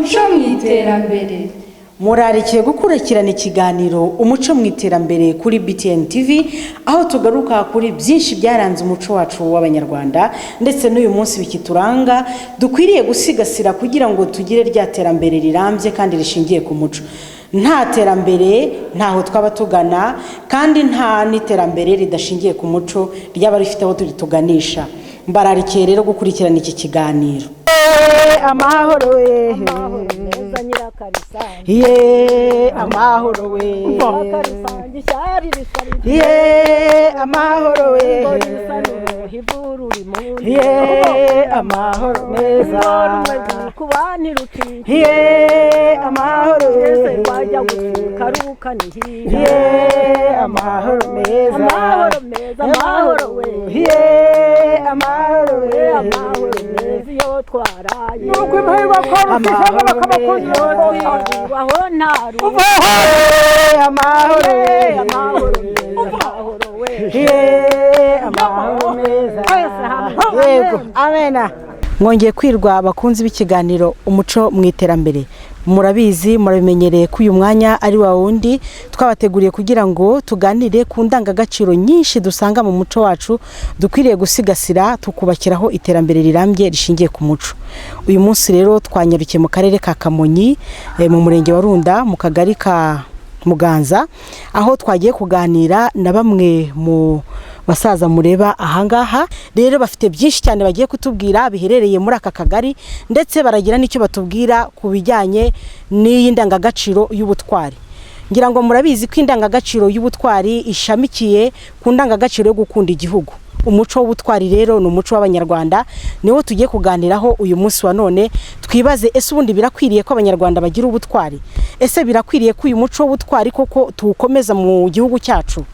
umuco mu iterambere. Murarikiye gukurikirana ikiganiro umuco mu iterambere kuri BTN TV, aho tugaruka kuri byinshi byaranze umuco wacu w'abanyarwanda ndetse n'uyu munsi bikituranga dukwiriye gusigasira kugira ngo tugire rya terambere rirambye kandi rishingiye ku muco. Nta terambere ntaho twaba tugana, kandi nta n'iterambere ridashingiye ku muco ryaba rifite aho tuganisha. Mbararikiye rero gukurikirana iki kiganiro. Amahoro we, amahoro meza nyirakarisani, ye amahoro we, nyirakarisani cyari risari, ye amahoro we, hivuru rimundi, ye amahoro meza, kubani ruti, ye amahoro we, wajya gukaruka ni ye amahoro meza, amahoro meza, amahoro we, ye amahoro we, amahoro meza yo twaraye, nuko impaywa ko amahoro aho ntaru, amahoro we, amahoro we, ye amahoro meza, yego amena. Mwongeye kwirwa abakunzi b'ikiganiro umuco mu iterambere. Murabizi murabimenyereye ko uyu mwanya ari wa wundi twabateguriye kugira ngo tuganire ku ndangagaciro nyinshi dusanga mu muco wacu dukwiriye gusigasira tukubakiraho iterambere rirambye rishingiye ku muco. Uyu munsi rero twanyarukiye mu karere ka Kamonyi, mu murenge wa Runda, mu kagari ka Muganza, aho twagiye kuganira na bamwe mu basaza mureba ahangaha. Rero bafite byinshi cyane bagiye kutubwira biherereye muri aka kagari, ndetse baragira n'icyo batubwira ku bijyanye n'iyi ndangagaciro y'ubutwari. Ngira ngo murabizi ko indangagaciro y'ubutwari ishamikiye ku ndangagaciro yo gukunda igihugu. Umuco w'ubutwari rero ni umuco w'abanyarwanda, niwo tugiye kuganiraho uyu munsi wa none. Twibaze, ese ubundi birakwiriye ko abanyarwanda bagira ubutwari? Ese birakwiriye ko uyu muco w'ubutwari koko tuwukomeza mu gihugu cyacu?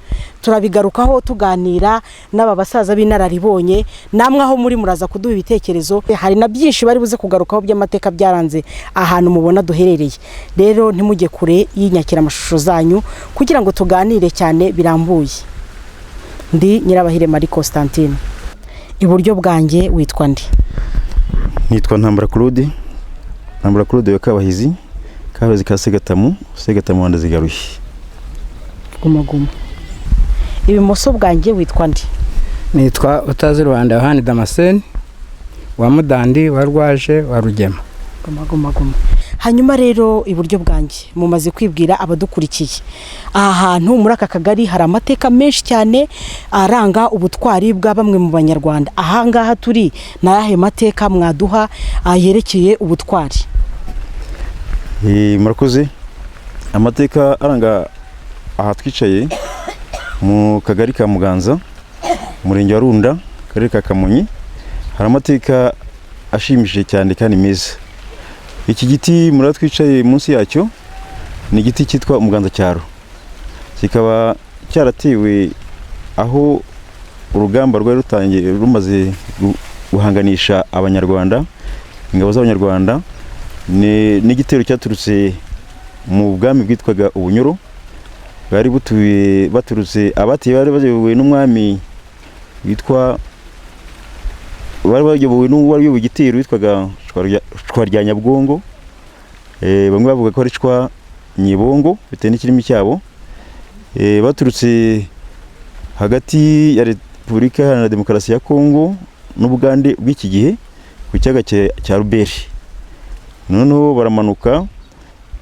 Turabigarukaho tuganira n'aba basaza b'inararibonye. Namwe aho muri muraza kuduha ibitekerezo, hari na byinshi bari buze kugarukaho by'amateka byaranze ahantu mubona duherereye. Rero ntimujye kure y'inyakira amashusho zanyu kugira ngo tuganire cyane birambuye. Ndi Nyirabahire Marie Constantine. Iburyo bwanjye witwa ndi? Nitwa Ntambara Claude. Ntambara Claude wa Kabahizi, Kabahizi ka Segatamu, Segatamu wanda zigaruye. Guma. Ibumoso bwanjye witwa ndi? Nitwa Utazi Rwanda Yohani Damascene wa Mudandi wa Rwaje wa Rugema. Guma. Hanyuma rero iburyo bwanjye mumaze kwibwira abadukurikiye. Aha hantu muri aka kagari hari amateka menshi cyane aranga ubutwari bwa bamwe mu banyarwanda. Aha ngaha turi na yahe mateka mwaduha yerekeye ubutwari? Murakoze. Amateka aranga aha twicaye mu kagari ka Muganza, umurenge wa Runda, karere ka Kamonyi, hari amateka ashimishije cyane kandi meza. Iki giti muri twicaye munsi yacyo ni igiti cyitwa umuganza cyaro. Kikaba cyaratewe aho urugamba rwari rutangiye rumaze guhanganisha abanyarwanda, ingabo z'abanyarwanda. N'igitero cyaturutse mu bwami bwitwaga Ubunyoro, bari butuye baturutse abati bari bayobowe n'umwami witwa n'uwari w'igitero witwaga Shwa rya Nyabwongo. Bamwe bavuga ko ari Shwa Nyibongo bitewe n'ikirimi cyabo. Baturutse hagati ya Repubulika Iharanira Demokarasi ya Kongo n'Ubugande bw'iki gihe ku cyaga cya Ruberi. Noneho baramanuka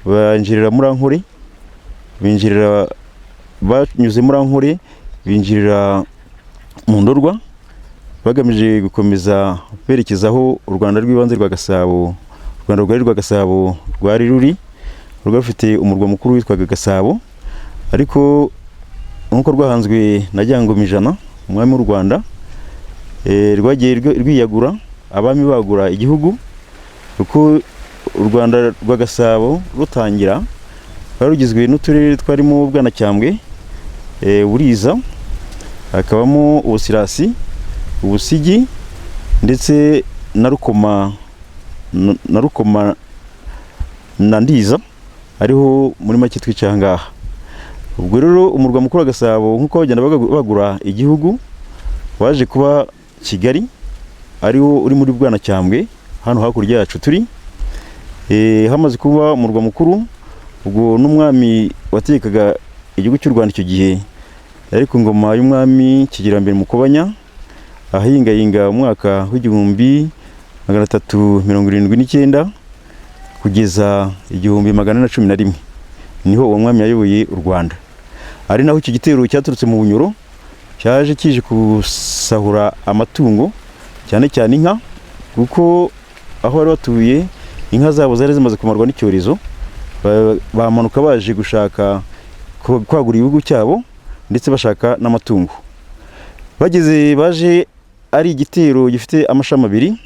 banjirira muri Ankore, banyuze muri Ankore binjirira mu Ndorwa, bagamije gukomeza berekezaho u Rwanda rw'ibanze rwa Gasabo. U Rwanda rwari rwa Gasabo rwari ruri rufite umurwa mukuru witwaga Gasabo, ariko nkuko rwahanzwe na Ryangombe Ijana, umwami w'u Rwanda, rwagiye rwiyagura, abami bagura igihugu. Uko u Rwanda rwa Gasabo rutangira rwari rugizwe n'uturere twarimo Bwanacyambwe, Buriza, hakabamo Ubusirasi, Ubusigi ndetse na Rukoma na Ndiza, ariho muri make twicaye ngaha. Ubwo rero umurwa mukuru wa Gasabo nkuko bagenda bagura igihugu waje kuba Kigali, ariho uri muri Bwanacyambwe, hano hakurya yacu turi. hamaze kuba umurwa mukuru. Ubwo n'umwami wategekaga igihugu cy'u Rwanda icyo gihe yari ku ngoma y'umwami Kigeli I Mukobanya, ahingayinga umwaka w'1379 kugeza 1111 niho uwo mwami yayoboye u Rwanda. Ari naho iki gitero cyaturutse mu Bunyoro cyaje kije kusahura amatungo cyane cyane inka, kuko aho bari batuye inka zabo zari zimaze kumarwa n'icyorezo, bamanuka baje gushaka kwagura igihugu cyabo ndetse bashaka n'amatungo. Baje ari igitero gifite amashami abiri.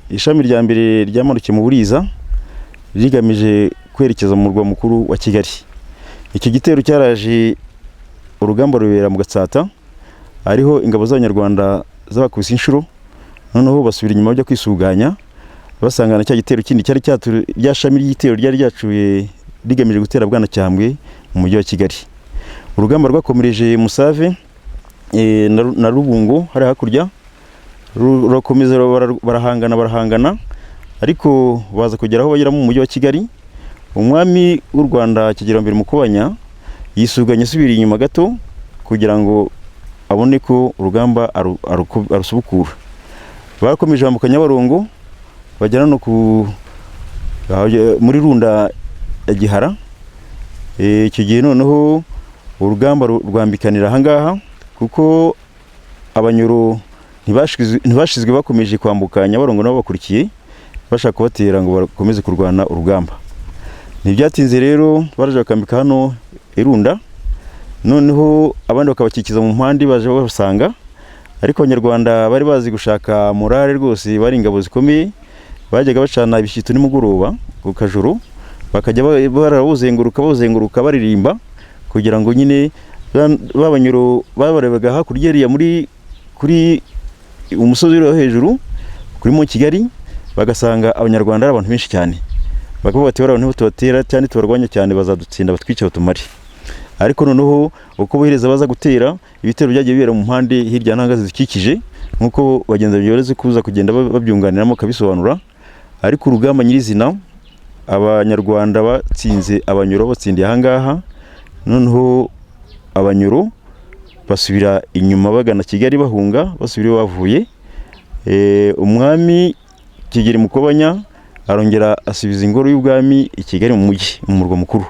Ishami rya mbere ryamanukiye mu Buriza rigamije kwerekeza mu murwa mukuru wa Kigali. Icyo gitero cyaraje urugamba rubera mu Gatsata, ariho ingabo z'Abanyarwanda zabakubise inshuro, noneho basubira inyuma bajya kwisuganya, basangana cya gitero kindi cyari ryashami ry'igitero ryari ryacuye rigamije gutera Bwanacyambwe mu mujyi wa Kigali. Urugamba rwakomereje Musave na Rubungo hari hakurya, rurakomeza barahangana, ariko baza kugeraho bagera mu mujyi wa Kigali. Umwami w'u Rwanda Kigeli I Mukobanya yisuganya asubira inyuma gato kugira ngo abone ko urugamba arusubukura. Bakomeje bambuka Nyabarongo bagera no muri Runda ya Gihara. Icyo gihe noneho urugamba rwambikanira ahangaha, kuko Abanyoro ntibashizwe bakomeje kwambuka Nyabarongo nabo bakurikiye bashaka kubatera ngo bakomeze kurwana urugamba. Ntibyatinze rero baraje bakambika hano Irunda, noneho abandi bakabakikiza mu mpande baje basanga, ariko Abanyarwanda bari bazi gushaka morale rwose, bari ingabo zikomeye, bajyaga bacana ibishyito nimugoroba ku kajoro, bakajya bazenguruka baririmba kugira ngo nyine b'Abanyoro babarebaga hakurya yariya kuri umusozi uri hejuru kuri mu Kigali, bagasanga Abanyarwanda ari abantu benshi cyane, bakavuga bati abantu tubatera cyane tubarwanya cyane bazadutsinda batwice batumare. Ariko noneho uko bohereza baza gutera, ibitero byagiye bibera mu mpande hirya n'ahanga zikikije, nkuko bagenza biyoreze kuza kugenda babyunganiramo kabisobanura. Ariko urugamba nyirizina Abanyarwanda batsinze Abanyoro, batsindiye ahangaha, noneho Abanyoro basubira inyuma bagana Kigali bahunga, basubira iyo bavuye. Umwami Kigeli Mukobanya arongera asubiza ingoro y'ubwami i Kigali mu mujyi, mu murwa mukuru.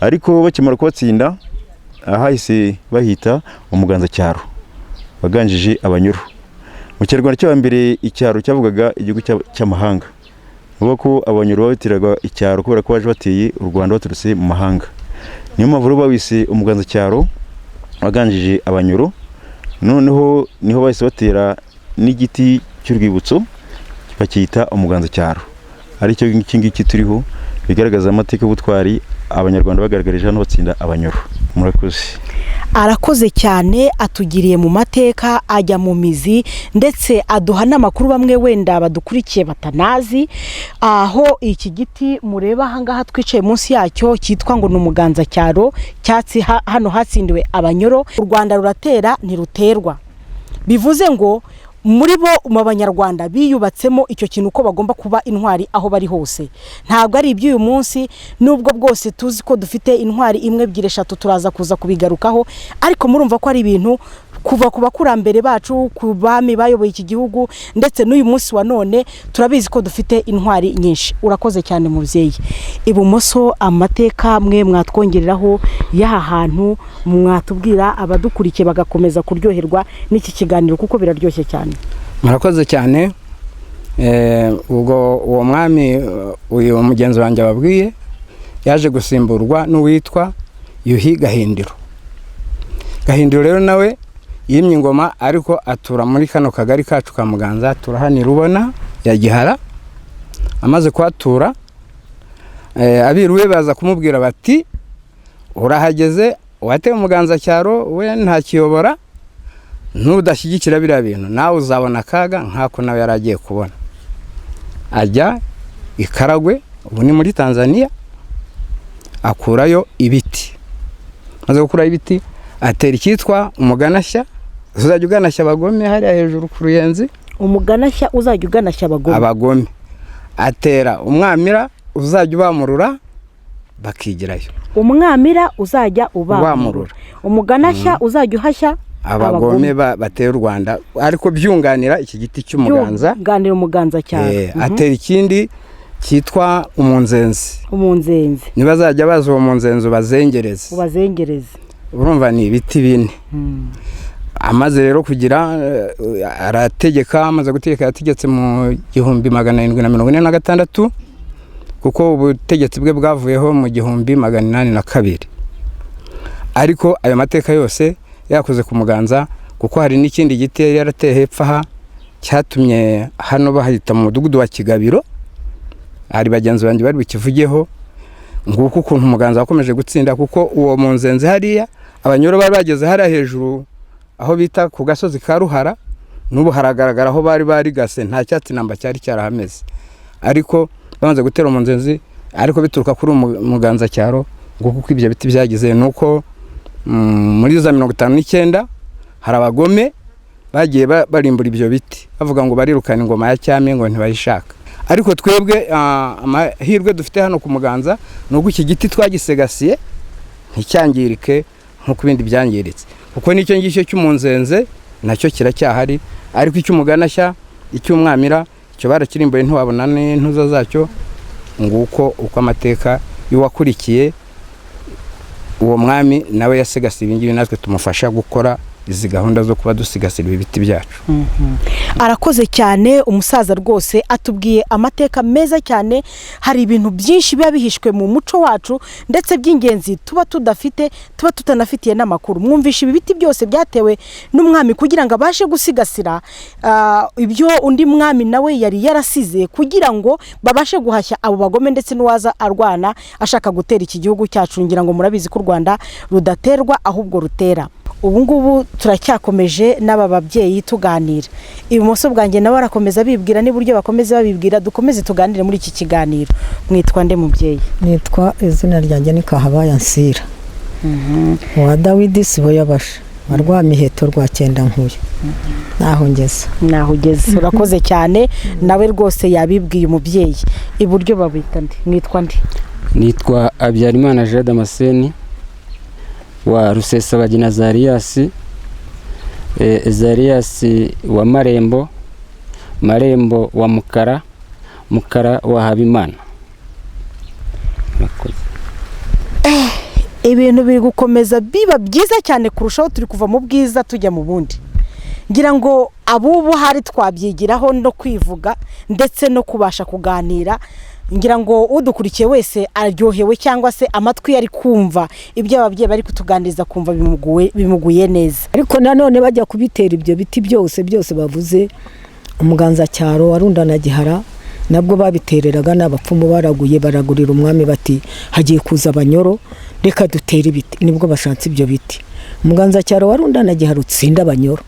Ariko bakimara kubatsinda ahahise bahita Umuganzacyaro, baganjije Abanyoro. Mu Kinyarwanda cyo mbere icyaro cyavugaga igihugu cy'amahanga, vuga ko Abanyoro babitiraga icyaro kubera ko baje bateye u Rwanda baturutse mu mahanga. Niyo mpamvu rero bawise Umuganzacyaro, baganjije Abanyoro. Noneho niho bahise batera n'igiti cy'urwibutso bakita Umuganzacyaro, aricyo ngiki turiho bigaragaza amateka y'ubutwari Abanyarwanda bagaragarije hano batsinda Abanyoro. Murakoze. Arakoze cyane, atugiriye mu mateka, ajya mu mizi, ndetse aduha n'amakuru bamwe wenda badukurikiye batanazi. Aho iki giti mureba ahangaha twicaye munsi yacyo cyitwa ngo ni Umuganzacyaro, cyatsi hano hatsindiwe Abanyoro. U Rwanda ruratera ntiruterwa, bivuze ngo muri bo mu Banyarwanda biyubatsemo icyo kintu ko bagomba kuba intwari aho bari hose. Ntabwo ari iby'uyu munsi, nubwo bwose tuzi ko dufite intwari imwe ebyiri eshatu turaza kuza kubigarukaho, ariko murumva ko ari ibintu kuva ku bakurambere bacu, ku bami bayoboye iki gihugu, ndetse n'uyu munsi wa none turabizi ko dufite intwari nyinshi. Urakoze cyane mubyeyi. Ibumoso amateka mwe mwatwongereraho y'aha hantu, mwatubwira abadukurikiye bagakomeza kuryoherwa n'iki kiganiro kuko biraryoshye cyane. Murakoze cyane. Ubwo uwo mwami uyu mugenzi wanjye ababwiye yaje gusimburwa n'uwitwa Yuhi Gahindiro. Gahindiro rero nawe yimye ingoma, ariko atura muri kano kagari kacu ka Muganza, turahani Rubona ya Gihara. Amaze kwatura, abiruwe baza kumubwira bati urahageze, wate Umuganzacyaro we nta kiyobora, ntudashyigikira biriya bintu nawe uzabona akaga nkako nawe yaragiye kubona. Ajya i Karagwe, ubu ni muri Tanzania, akurayo ibiti. Maze gukurayo ibiti atera icyitwa Umuganashya, uzajya uganashya abagome hariya hejuru ku Ruyenzi. Umuganashya uzajya uganashya abagome. Atera Umwamira uzajya ubamurura bakigirayo. umwamira uzajya ubamurura, umuganashya uzajya uhashya abagome batera u Rwanda, ariko byunganira iki giti cy'umuganza, byunganira umuganza cyane. atera ikindi cyitwa umunzenzi. umunzenzi nibazajya baza uwo munzenzi ubazengereze. urumva ni ibiti bine. amaze rero kugira amaze gutegeka yategetse mu 1746 kuko ubutegetsi bwe bwavuyeho mu 1882, ariko ayo mateka yose yakoze ku muganza, kuko hari n'ikindi giti yari yarateye hepfo aha cyatumye hano bahita mu mudugudu wa Kigabiro. hari bagenzi banjye bari bukivugeho, nguko ukuntu umuganza wakomeje gutsinda, kuko uwo munzenzi hariya abanyoro bari bageze hariya hejuru aho bita ku gasozi ka Ruhara, n'ubu haragaragara aho bari gase, nta cyatsi namba cyari cyarahameze, ariko bamaze gutera umunzenzi, ariko bituruka kuri umuganza cyaro, nguko ibyo biti byagize nuko muri za 59 hari abagome bagiye barimbura ibyo biti, bavuga ngo barirukana ingoma ya cyami ngo ntibayishaka. ariko twebwe amahirwe dufite hano ku muganza nuko iki giti twagisegasiye nticyangirike nkuko ibindi byangiritse, kuko nicyo ngicyo cy'umunzenze nacyo kiracyahari, ariko icy'umuganashya, icy'umwamira, icyo barakirimbuye ntiwabona n'intuza zacyo. nguko uko amateka y'uwakurikiye uwo mwami nawe yasigasiye ibingibi, natwe tumufasha gukora izi gahunda zo kuba dusigasira ibiti byacu. arakoze cyane umusaza rwose, atubwiye amateka meza cyane. hari ibintu byinshi biba bihishwe mu muco wacu ndetse by'ingenzi tuba tudafite, tuba tutanafitiye n'amakuru. mwumvisha ibi biti byose byatewe n'umwami kugira ngo abashe gusigasira ibyo undi mwami nawe yari yarasize, kugira ngo babashe guhashya abo bagome ndetse n'uwaza arwana ashaka gutera iki gihugu cyacu. ngira ngo murabizi ko u Rwanda rudaterwa ahubwo rutera. ubu ngubu turacyakomeje n'aba babyeyi tuganira. ibumoso bwanjye nabo barakomeza bibwira n'uburyo bakomeza babibwira, dukomeze tuganire muri iki kiganiro. mwitwa nde mubyeyi? nitwa izina ryanjye ni Kahabaya Nsira, wa Dawidi sibo yabasha, wa Miheto rwa Cyendankuye. naho ngeze. urakoze cyane, nawe rwose yabibwiye umubyeyi. iburyo babita nde? mwitwa nde? nitwa Habyarimana Jean Damascene wa Rusesabagina Zariasi, Zariasi wa Marembo wa Mukara wa Habimana. ibintu biri gukomeza biba byiza cyane kurushaho, turi kuva mu bwiza tujya mu bundi. ngira ngo abubu hari twabyigiraho no kwivuga ndetse no kubasha kuganira. ngira ngo udukurikiye wese aryohewe, cyangwa se amatwi yari kumva ibyo ababyeyi bari kutuganiriza, kumva bimuguye neza. ariko nanone bajya kubitera ibyo biti byose bavuze, umuganza cyaro warundana Gihara nabwo babitereraga n'abapfumu baragurira umwami bati hagiye kuza abanyoro, reka dutere ibiti. nibwo bashatse ibyo biti. umuganza cyaro warundana Gihara utsinda abanyoro,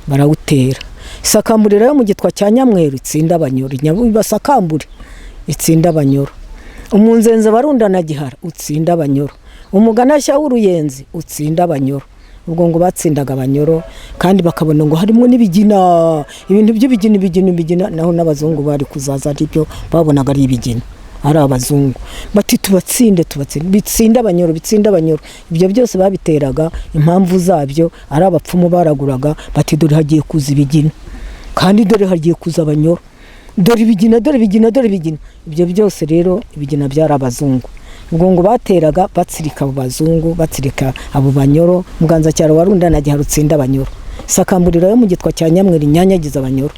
barawutera. Sakamburira yo mu gitwa cya Nyamweru itsinda abanyoro, Nyabasakambure itsinda abanyoro. umunzenze barundana Gihara utsinda abanyoro, umuganashya w'uruyenzi utsinda abanyoro. ubwo ngo batsindaga abanyoro, kandi bakabona ngo harimo n'ibigina, ibintu by'ibigina, naho n'abazungu bari kuzaza ari byo babonaga ari ibigina, ari abazungu bati tubatsinde bitsinda abanyoro. ibyo byose babiteraga, impamvu zabyo ari abapfumu baraguraga bati dore hagiye kuza ibigina, kandi dore hagiye kuza abanyoro, dore ibigina. ibyo byose rero ibigina byari abazungu. ubwo ngo bateraga batsirika abo bazungu, batsirika abo banyoro. muganza cyaro warundana Gihara utsinda abanyoro. Sakamburira yo mu gitwa cya Nyamweru inyanyagiza abanyoro.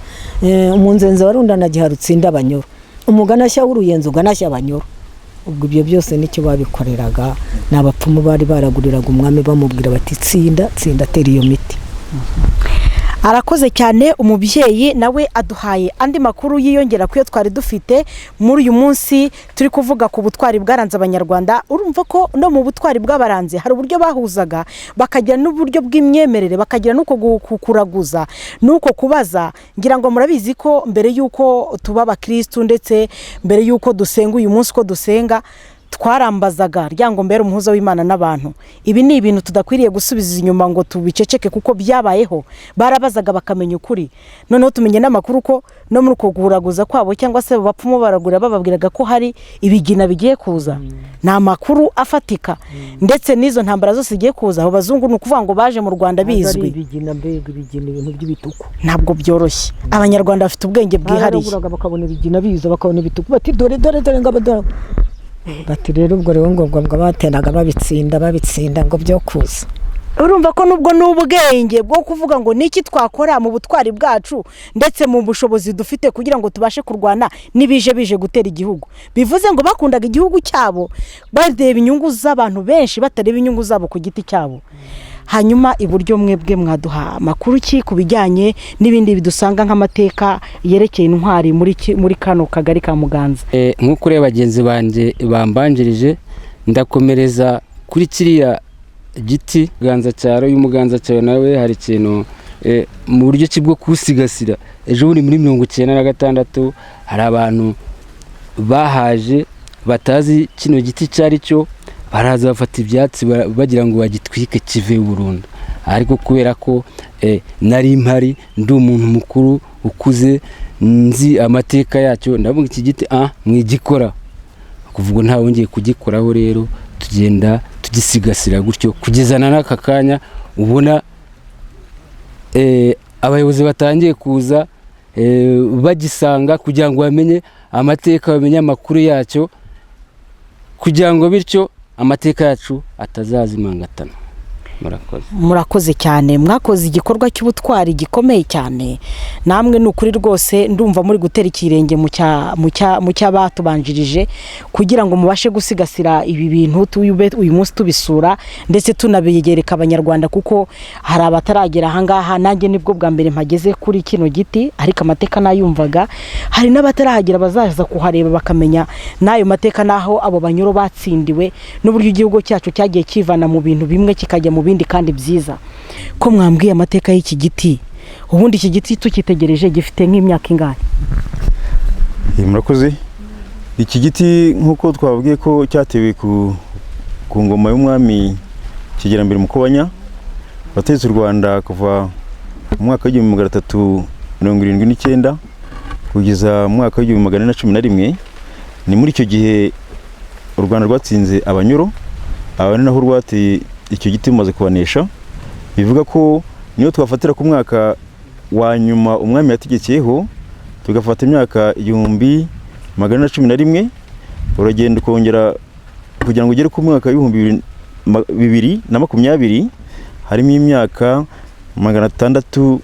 umunzenze warundana Gihara utsinda abanyoro, umuganashya w'uruyenzi uganashya abanyoro. ubwo ibyo byose nicyo babikoreraga, n'abapfumu bari baraguriraga umwami bamubwira bati tsinda tera iyo miti. arakoze cyane umubyeyi, nawe aduhaye andi makuru yiyongera ku yo twari dufite muri uyu munsi. turi kuvuga ku butwari bwaranze abanyarwanda. urumva ko no mu butwari bw'abaranze hari uburyo bahuzaga, bakagira n'uburyo bw'imyemerere, bakagira n'uko kuraguza, n'uko kubaza. ngira ngo murabizi ko mbere y'uko tuba abakirisitu, ndetse mbere y'uko dusenga uyu munsi ko dusenga, twarambazaga ryangombera umuhuza w'Imana n'abantu. Ibi ni ibintu tudakwiriye gusubiza inyuma ngo tubiceceke kuko byabayeho. Barabazaga bakamenya ukuri. Noneho tumenye n'amakuru ko no muri uko guhuraguza kwabo cyangwa se bapfumo baragura bababwiraga ko hari ibigina bigiye kuza. Ni amakuru afatika. Ndetse n'izo ntambara zose zigiye kuza abo bazungu ni ukuvuga ngo baje mu Rwanda bizwi. Ibigina ibintu by'ibituku. Ntabwo byoroshye. Abanyarwanda bafite ubwenge bwihariye. Bakabona ibigina biza bakabona ibituku bati dore ngabadora. Bati rero ubwo rero ngo bateraga babitsinda ngo byo kuza. Urumva ko nubwo n'ubwenge bwo kuvuga ngo niki twakora mu butwari bwacu ndetse mu bushobozi dufite kugira ngo tubashe kurwana nibije gutera igihugu. Bivuze ngo bakundaga igihugu cyabo bareba inyungu z'abantu benshi batareba inyungu zabo ku giti cyabo. Hanyuma iburyo mwebwe mwaduha makuru ki kubijyanye n'ibindi bidusanga nk'amateka yerekeye intwari muri kano kagari ka Muganza. Nk'uko reba bagenzi banje bambanjirije ndakomereza kuri kiriya giti Muganza cyaro y'Umuganza cyaro nawe hari ikintu mu buryo ki bwo kusigasira. Ejo buri muri 1996 hari abantu bahaje batazi kino giti cyari cyo baraza bafata ibyatsi bagira ngo bagitwike kive burundu. Ariko kubera ko nari impari ndi umuntu mukuru ukuze nzi amateka yacyo ndavuga iki giti mwigikora kuvuga nta wongeye kugikoraho. Rero tugenda tugisigasira gutyo kugezana n'aka kanya ubona abayobozi batangiye kuza bagisanga kugira ngo bamenye amateka bamenye amakuru yacyo kugira ngo bityo amateka yacu atazazimangatana. Murakoze cyane, mwakoze igikorwa cy'ubutwari gikomeye cyane. Namwe n'ukuri rwose ndumva muri gutera ikirenge mu cyabatubanjirije kugira ngo mubashe gusigasira ibi bintu uyu munsi tubisura ndetse tunabigereka abanyarwanda kuko hari abataragera aha ngaha. Nanjye nibwo bwa mbere mpageze kuri kino giti ariko amateka nayumvaga. Hari n'abatarahagera bazaza kuhareba bakamenya n'ayo mateka naho abo banyoro batsindiwe n'uburyo igihugu cyacu cyagiye kivana mu bintu bimwe kikajya mu bindi kandi byiza. Ko mwambwiye amateka y'iki giti, ubundi iki giti tukitegereje gifite nk'imyaka ingahe? Murakoze. Iki giti nkuko twabwiye ko cyatewe ku ngoma y'umwami Kigera Mukobanya wategetse u Rwanda kuva mu mwaka w'1379 kugeza mu mwaka w'1411. Ni muri icyo gihe u Rwanda rwatsinze abanyoro, abane naho rwateye icyo giti mumaze kubanesha. Bivuga ko niyo twafatira ku mwaka wa nyuma umwami yategekeyeho tugafata imyaka 1411 uragenda ukongera kugira ngo ugere ku mwaka w'2020 harimo imyaka 609.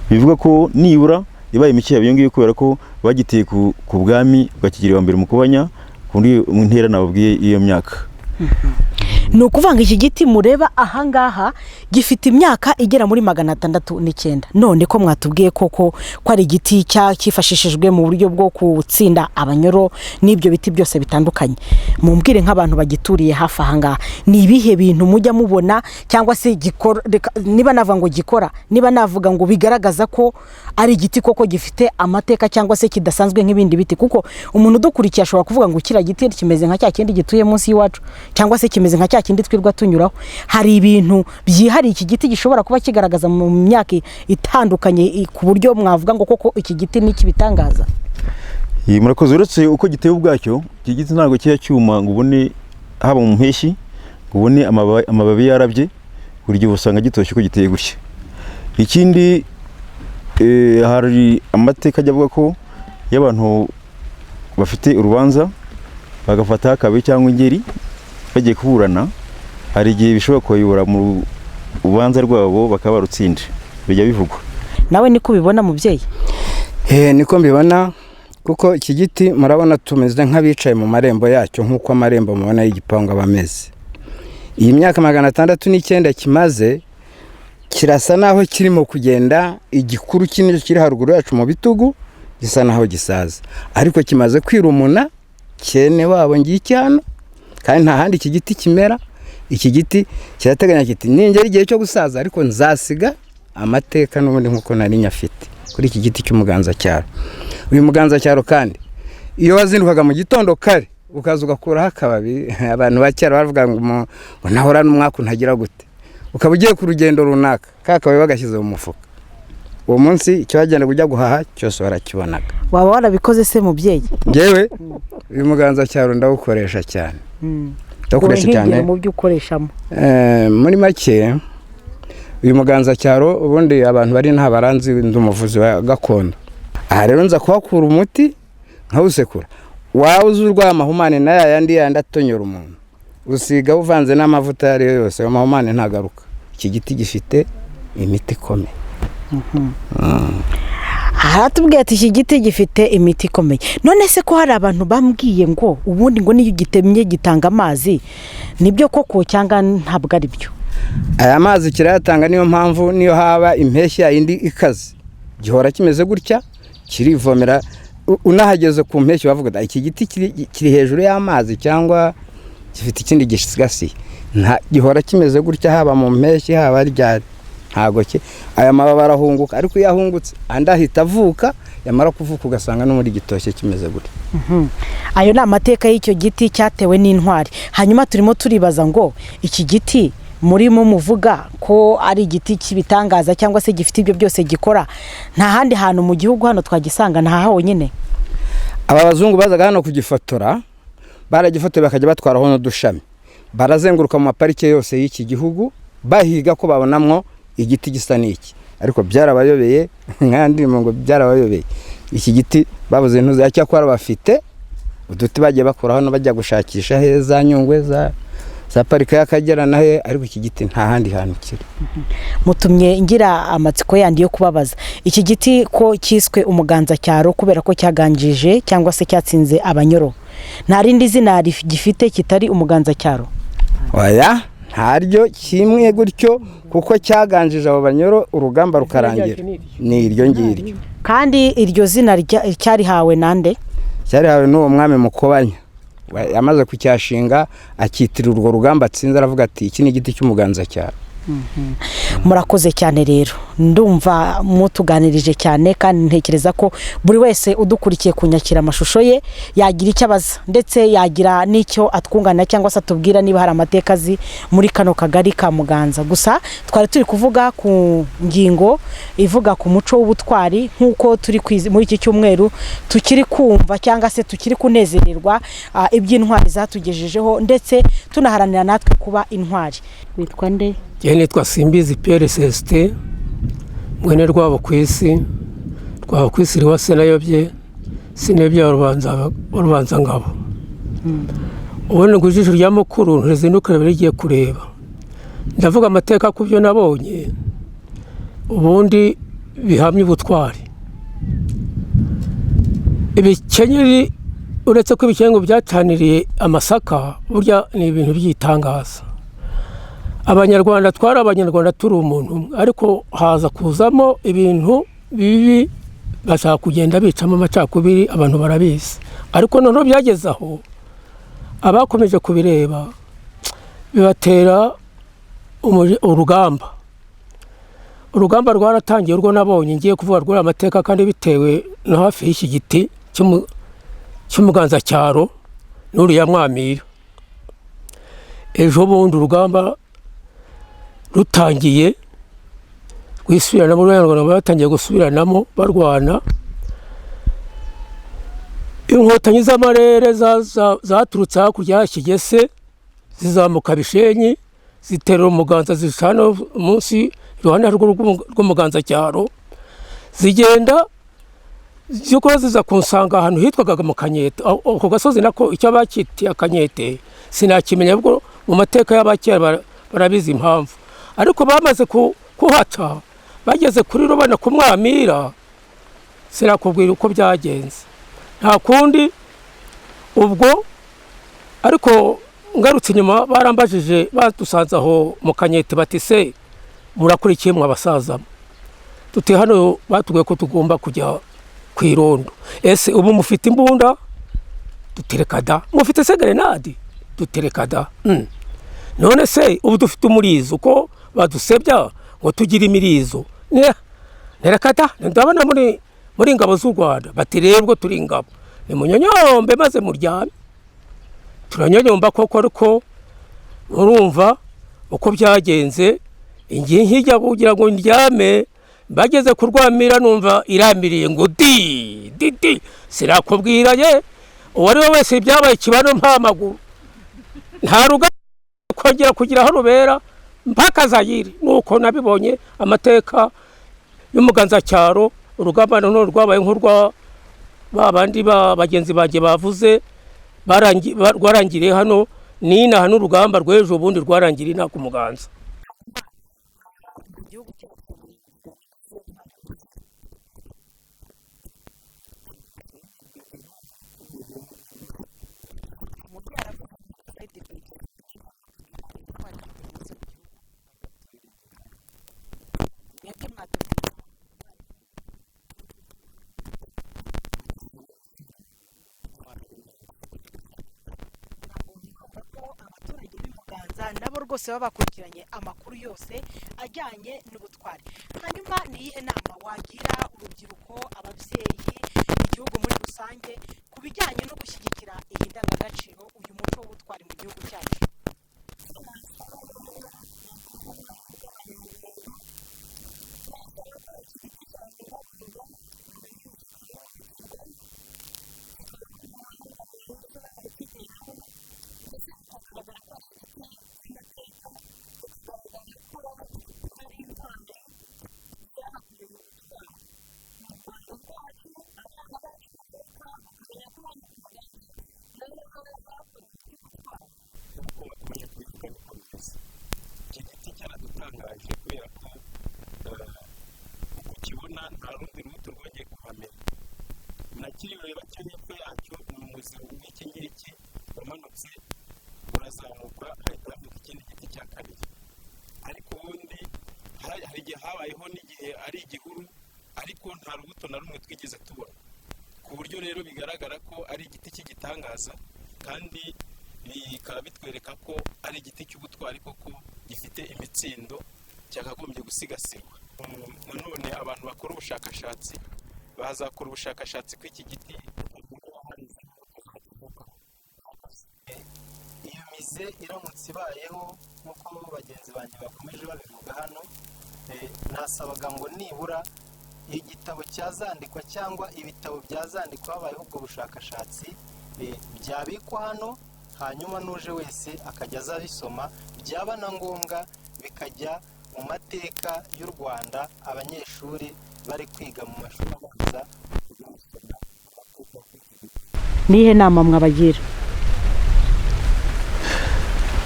Bivuga ko nibura ibaye mike yabiyongiye kubera ko bagiteye ku bwami bwa Kigera Mukobanya kundi mu ntera nababwiye iyo myaka. Ni ukuvanga iki giti mureba ahangaha gifite imyaka igera muri 609. None ko mwatubwiye koko ko ari igiti cyifashishijwe mu buryo bwo gutsinda abanyoro n'ibyo biti byose bitandukanye, mumbwire nk'abantu bagituriye hafi ahangaha ni ibihe bintu mujya mubona cyangwa se gikora, niba navuga ngo gikora, niba navuga ngo bigaragaza ko ari igiti koko gifite amateka cyangwa se kidasanzwe nk'ibindi biti? Kuko umuntu udukurikiye ashobora kuvuga ngo kira giti kimeze nka cya kindi gituye munsi y'iwacu cyangwa se kimeze nka cya kindi twirwa tunyuraho. Hari ibintu byihariye iki giti gishobora kuba kigaragaza mu myaka itandukanye ku buryo mwavuga ngo koko iki giti ni kibitangaza? Murakoze. Uretse uko giteye ubwacyo, iki giti ntabwo kiya cyuma ngo ubone haba mu mpeshyi ngo ubone amababi yarabye, buri gihe usanga gitoshye uko giteye gutya. Ikindi hari amateka ajya avuga ko y'abantu bafite urubanza bagafata akabe cyangwa ingeri bagiye kuburana, hari igihe bishobora kuyobora mu ubanza rwabo bakaba barutsinda, bijya bivugwa. Nawe niko ubibona mubyeyi? Niko mbibona, kuko iki giti murabona tumeze nk'abicaye mu marembo yacyo nk'uko amarembo mubona y'igipangu abameze. Iyi myaka 609 kimaze kirasa naho kirimo kugenda, igikuru kinini kiri haruguru yacu mu bitugu gisa naho gisaza, ariko kimaze kwirumuna cyene wabo ngicyano kandi nta handi iki giti kimera. Iki giti kirateganya kiti ningera igihe cyo gusaza ariko nzasiga amateka n'ubundi nkuko nari nyafite kuri iki giti cy'umuganza cyaro. Uyu muganza cyaro kandi iyo wazindukaga mu gitondo kare ukaza ugakuraho akababi abantu bakera bavuga ngo nahora n'umwaka ntagira gute ukaba ugiye ku rugendo runaka kakababi bagashyize mu mufuka uwo munsi icyo wagenda kujya guhaha cyose warakibonaga. waba warabikoze se mubyeyi? Ngewe uyu muganza cyaro ndawukoresha cyane. Ndawukoresha cyane mu byo ukoreshamo. Muri make uyu muganza cyaro ubundi abantu bari nta baranzi ndumuvuzi wa gakondo. Aha rero nza kuhakura umuti nkawusekura. Wawuze urw'amahumane na yandi yandatonyora umuntu. Usiga uvanze n'amavuta yari yose amahumane ntagaruka. Iki giti gifite imiti ikomeye. Haratubwiye ati iki giti gifite imiti ikomeye. None se ko hari abantu bambwiye ngo ubundi ngo niyo gitemye gitanga amazi nibyo koko cyangwa ntabwo ari byo? Aya mazi kirayatanga, niyo mpamvu niyo haba impeshyi indi ikaze gihora kimeze gutya kirivomera. Unahageze ku mpeshyi bavuga iki giti kiri hejuru y'amazi cyangwa gifite ikindi gisigasiye, nta gihora kimeze gutya haba mu mpeshyi haba ryari ntago cye. Aya mababa arahunguka, ariko yahungutse andahita avuka, yamara kuvuka ugasanga no muri gitoshye kimeze gutya. Ayo ni amateka y'icyo giti cyatewe n'intwari. Hanyuma turimo turibaza ngo iki giti murimo muvuga ko ari igiti kibitangaza cyangwa se gifite ibyo byose gikora, nta handi hantu mu gihugu hano twagisanga, nta honyine? Aba bazungu bazaga hano kugifotora, baragifotoye bakajya batwaraho n'udushami, barazenguruka mu maparike yose y'iki gihugu bahiga ko babonamwo igiti gisa n'iki, ariko byarabayobeye nkandi ngo byarabayobeye. Iki giti babuze ntuze yacyakora bafite uduti bagiye bakora hano bajya gushakisha heza Nyungwe za parike y'Akagera nahe, ariko iki giti nta handi hantu kiri. Mutumye ngira amatsiko yandi yo kubabaza, iki giti ko cyiswe umuganza cyaro kubera ko cyaganjije cyangwa se cyatsinze abanyoro, nta rindi zina gifite kitari umuganza cyaro? Oya, ntaryo kimwe gutyo, kuko cyaganjije abo banyoro urugamba rukarangira, ni iryo ngiryo. Kandi iryo zina cyarihawe nande? Cyarihawe n'uwo mwami Mukobanya, yamaze kucyashinga akitirira urwo rugamba atsinze, aravuga ati iki ni igiti cy'umuganza cyaro. Murakoze cyane rero, ndumva mutuganirije cyane, kandi ntekereza ko buri wese udukurikiye kunyakira amashusho ye yagira icyo abaza, ndetse yagira n'icyo atwungana cyangwa se atubwira niba hari amateka azi muri kano kagari ka Muganza. Gusa twari turi kuvuga ku ngingo ivuga ku muco w'ubutwari, nk'uko turi muri iki cyumweru tukiri kumva cyangwa se tukiri kunezererwa iby'intwari zatugejejeho, ndetse tunaharanira natwe kuba intwari. Witwa nde? Nitwa Simbizi Pierre Celestin, mwene rwabo kwisi riwa senayobye sinebya urubanza ngabo. Ubone ngo ijisho rya mukuru ntizinduka birigiye kureba. Ndavuga amateka ku byo nabonye ubundi bihamye ubutwari. Ibikenyeri uretse ko ibikenyeri byacaniriye amasaka, burya ni ibintu by'itangaza. Abanyarwanda twari abanyarwanda turi umuntu, ariko haza kuzamo ibintu bibi bashaka kugenda bicamo amacakubiri, abantu barabizi. Ariko noneho byageze aho abakomeje kubireba bibatera urugamba rwaratangiye, urwo nabonye ngiye kuvuga rw'aya amateka, kandi bitewe no hafi y'iki giti cy'umuganza cyaro n'uriya Mwamira. Ejo bundi urugamba rutangiye rwisubiranamo, Abanyarwanda batangiye gusubiranamo barwana. Inkotanyi z'amarere zaturutse hakurya ya Kigese zizamuka Bishenyi, ziterera umuganza, zishana munsi iruhande rw'umuganza cyaro, zigenda zikora ziza kunsanga ahantu hitwaga mu Kanyete. Ako gasozi nako icyo bakitiye Akanyete sinakimenya, ubwo mu mateka y'abakera barabizi impamvu. Ariko bamaze kuhaca bageze kuri Rubana ku Mwamira, sirakubwira uko byagenze, nta kundi. Ubwo ariko ngarutse inyuma barambajije, badusanze aho mu Kanyete, bati se murakurikiye mwa basaza? Tuti hano batubwiye ko tugomba kujya ku irondo. Ese ubu mufite imbunda? Dutereka da. Mufite se grenade? Dutereka da. None se ubu dufite umurizo uko badusebya ngo tugira imirizo? Nerekata ndabona muri ingabo z'u Rwanda. Bati rero turi ingabo. nimunyonyombe maze muryame. Turanyonyomba koko, ariko urumva uko byagenze. Ingiye nkijya kugira ngo ndyame, bageze kurwamira numva iramiriye ngo di sirakubwira ye uwari we wese ibyabaye kibano mpa amaguru, nta ruga kongera kugira aho rubera mpaka Zayire. Nuko nabibonye amateka y'umuganzacyaro. Urugamba none rwabaye nk'urwa babandi bagenzi banjye bavuze rwarangiriye hano n'inaha, n'urugamba rw'ejo bundi rwarangiriye inaha ku Muganza. nabo rwose baba bakurikiranye amakuru yose ajyanye n'ubutwari. Hanyuma ni iyihe nama wagira urubyiruko, ababyeyi, igihugu muri rusange ku bijyanye no gushyigikira iyi ndangagaciro, uyu muco w'ubutwari mu gihugu cyacu? kireba cyo hepfo yacyo ni umuzi w'iki ngiki wamanutse urazamuka hahita havuka ikindi giti cya kabiri, ariko ubundi hari igihe habayeho n'igihe ari igihuru, ariko nta rubuto na rumwe twigeze tubona, ku buryo rero bigaragara ko ari igiti cy'igitangaza, kandi bikaba bitwereka ko ari igiti cy'ubutwari koko gifite imitsindo cyakagombye gusigasirwa. Nanone abantu bakora ubushakashatsi bazakora ubushakashatsi kw'iki giti, iyo mize iramutse ibayeho nk'uko bagenzi banjye bakomeje babivuga hano, nasabaga ngo nibura igitabo cyazandikwa cyangwa ibitabo byazandikwa habayeho ubwo bushakashatsi byabikwa hano, hanyuma n'uje wese akajya azabisoma, byaba na ngombwa bikajya mu mateka y'u Rwanda abanyeshuri bari kwiga mu mashuri abanza. Nihe nama mwabagira?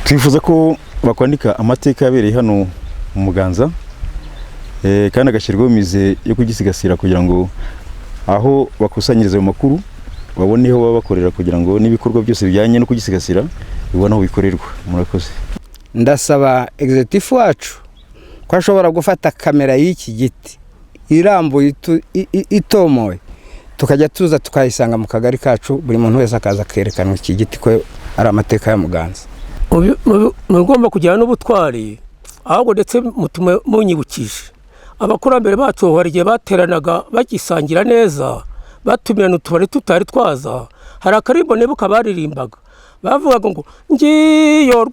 Twifuza ko bakwandika amateka yabereye hano mu Muganza, kandi agashyirwaho imize yo kugisigasira kugira ngo aho bakusanyiriza ayo makuru baboneho baba bakorera, kugira ngo n'ibikorwa byose bijyanye no kugisigasira bibone aho bikorerwa. Murakoze. Ndasaba executive wacu ko ashobora gufata kamera y'iki giti irambuye itomoye, tukajya tuza tukayisanga mu kagari kacu, buri muntu wese akaza kerekana iki giti ko ari amateka ya Muganza. Mugomba kujyana n'ubutwari, ahubwo ndetse mutume munyibukije abakurambere bacu hari igihe bateranaga bagisangira neza, batumirana utubari tutari twaza. Hari akarimbo nibuka baririmbaga bavugaga ngo ngiyo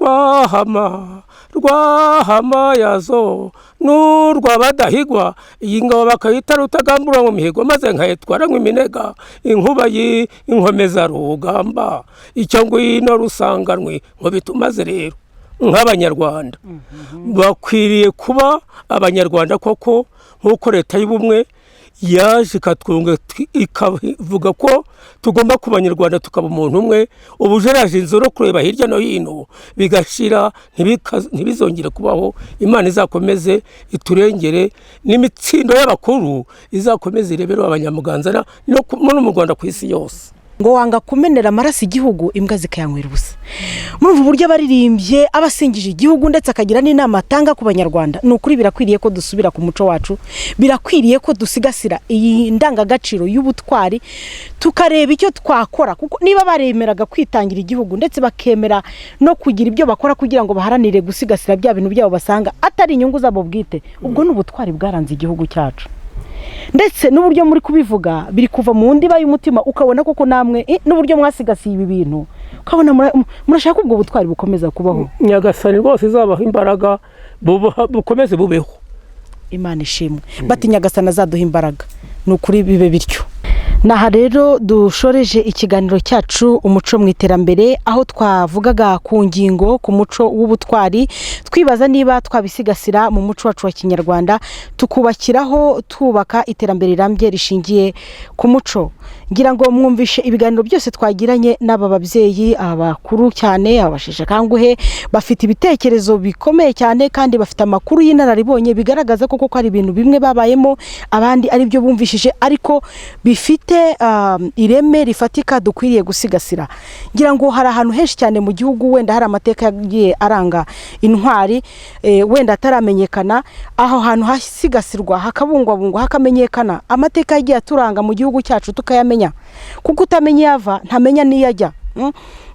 rwahama yazo n'urwa badahigwa, iyi ngabo bakayita rutagambura mu mihigo, maze nkayitwara nk'iminega inkuba y'inkomeza rugamba, icyo ngwino rusanganwe ngo bitumaze. Rero nk'abanyarwanda bakwiriye kuba abanyarwanda koko, nk'uko leta y'ubumwe yaje ikatwunga ikavuga ko tugomba kuba abanyarwanda tukaba umuntu umwe. Ubujeraje inzoro kureba hirya no hino bigashira, ntibizongere kubaho. Imana izakomeze iturengere, n'imitsindo y'abakuru izakomeze irebera abanyamuganza no mu Rwanda ku isi yose. Ngo wanga kumenera amaraso igihugu, imbwa zikayanywera ubusa. Muri ubu buryo baririmbye abasingije igihugu ndetse akagira n'inama atanga ku banyarwanda, ni ukuri birakwiriye ko dusubira ku muco wacu, birakwiriye ko dusigasira iyi ndangagaciro y'ubutwari, tukareba icyo twakora, kuko niba baremeraga kwitangira igihugu ndetse bakemera no kugira ibyo bakora kugira ngo baharanire gusigasira bya bintu byabo basanga atari inyungu zabo bwite, ubwo n'ubutwari bwaranze igihugu cyacu. ndetse n'uburyo muri kubivuga biri kuva mu ndiba y'umutima ukabona koko namwe n'uburyo mwasigasiye ibi bintu ukabona murashaka ubwo butwari bukomeza kubaho. Nyagasani rwose izabaha imbaraga bukomeze bubeho. Imana ishimwe. Bati Nyagasani azaduha imbaraga, ni ukuri bibe bityo. Naha rero dushoreje ikiganiro cyacu umuco mu iterambere, aho twavugaga ku ngingo ku muco w'ubutwari, twibaza niba twabisigasira mu muco wacu wa Kinyarwanda tukubakiraho twubaka iterambere rirambye rishingiye ku muco. Ngira ngo mwumvishe ibiganiro byose twagiranye n'aba babyeyi abakuru cyane, abasheshe kanguhe, bafite ibitekerezo bikomeye cyane kandi bafite amakuru y'inararibonye bigaragaza koko ko ari ibintu bimwe babayemo, abandi ari byo bumvishije ariko bifite ireme rifatika dukwiriye gusigasira. Ngira ngo hari ahantu henshi cyane mu gihugu wenda hari amateka yagiye aranga intwari wenda ataramenyekana, aho hantu hasigasirwa hakabungwabungwa hakamenyekana amateka yagiye aturanga mu gihugu cyacu tukayamenya, kuko utamenya yava ntamenya niyajya.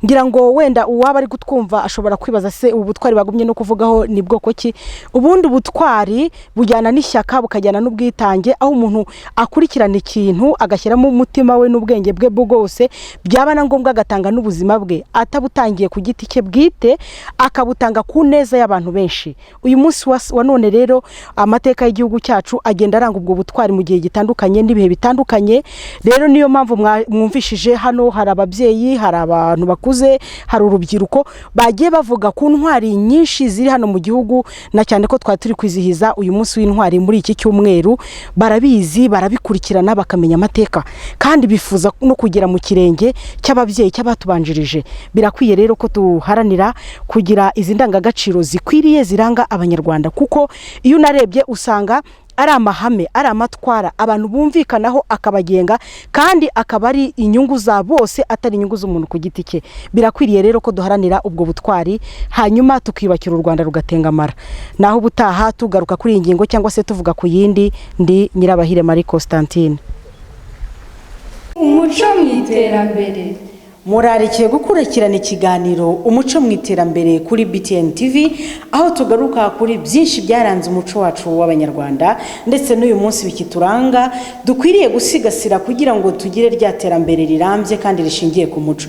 Ngira ngo wenda uwaba ari gutwumva ashobora kwibaza se ubutwari bagumye no kuvugaho ni bwoko ki? Ubundi butwari bujyana n'ishyaka bukajyana n'ubwitange, aho umuntu akurikirana ikintu agashyiramo umutima we n'ubwenge bwe bwose, byaba na ngombwa agatanga n'ubuzima bwe atabutangiye ku giti cye bwite, akabutanga ku neza y'abantu benshi. Uyu munsi wa none rero amateka y'igihugu cyacu agenda aranga ubwo butwari mu gihe gitandukanye n'ibihe bitandukanye. Rero niyo mpamvu mwumvishije hano hari ababyeyi, hari abantu bakuze, hari urubyiruko bagiye bavuga ku ntwari nyinshi ziri hano mu gihugu, na cyane ko twari turi kwizihiza uyu munsi w'intwari muri iki cyumweru. Barabizi, barabikurikirana bakamenya amateka kandi bifuza no kugera mu kirenge cy'ababyeyi cy'abatubanjirije. Birakwiye rero ko duharanira kugira izi ndangagaciro zikwiriye ziranga abanyarwanda, kuko iyo unarebye usanga ari amahame, ari amatwara abantu bumvikanaho akabagenga, kandi akaba ari inyungu za bose atari inyungu z'umuntu ku giti cye. Birakwiriye rero ko duharanira ubwo butwari, hanyuma tukibakira u Rwanda rugatengamara. Naho ubutaha tugaruka kuri iyi ngingo cyangwa se tuvuga ku yindi, ndi Nyirabahire Marie Constantine. Umuco mu iterambere. Murarikiye gukurikirana ikiganiro umuco mu iterambere kuri BTN TV, aho tugaruka kuri byinshi byaranze umuco wacu w'abanyarwanda, ndetse n'uyu munsi bikituranga dukwiriye gusigasira kugira ngo tugire rya terambere rirambye kandi rishingiye ku muco.